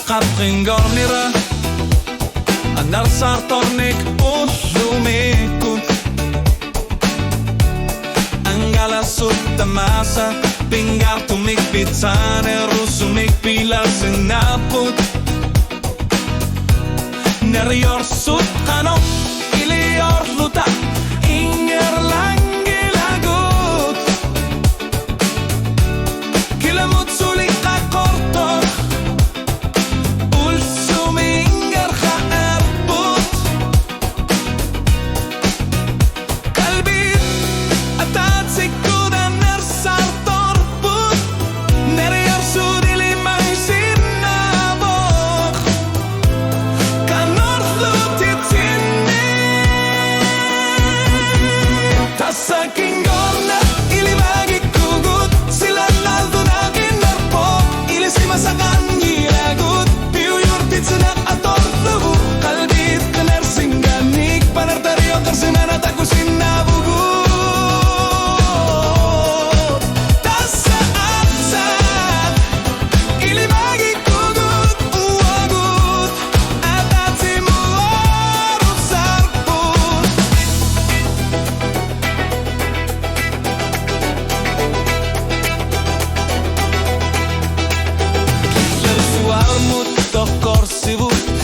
Kapring gornira Anar sartornik lumikut Angala sutta masa Pingar tumik pizzane Rusumik pilar sinaput Nerjor sut kanok Ilior luta Inger langi lagut Kilamut sulik kakortok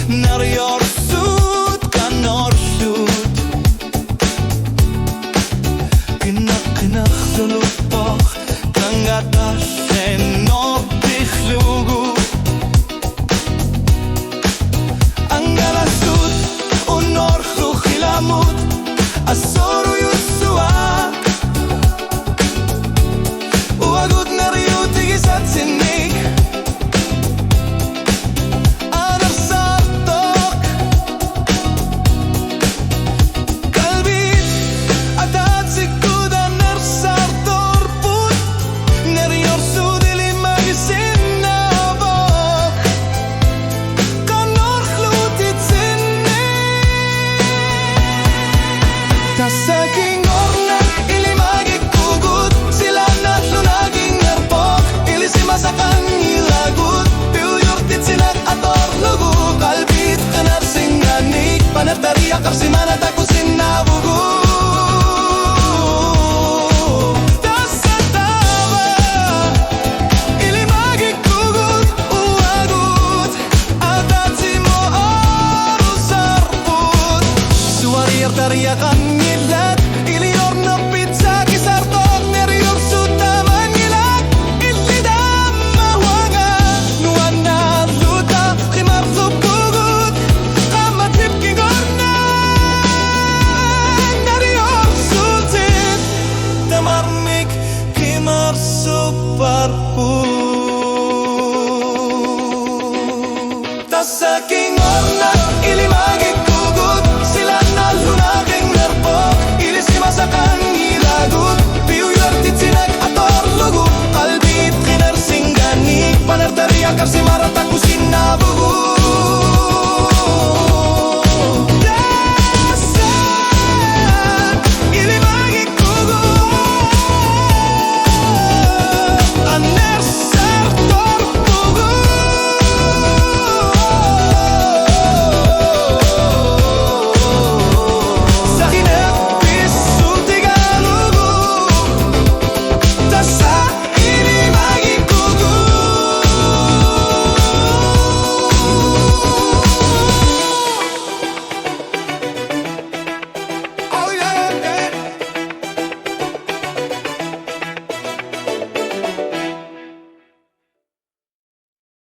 Nerjor sut kanor sut Kinak dulupok Tangatas enok dihlugu Angala sut unor khilamut Asoru yusuak Uagut nerjut tigisat sinik Saking orna, ili magikugut Sila natlo naging nerpok Ili si masakan ilagut Piyurtit sinak ator lugu Kalbit kanar singanik Panatari akar si manat ako sinabugu Tasa tawa Ili magikugut Uagut Atat si mo arusarput Suwari tariakan Super. Tas saking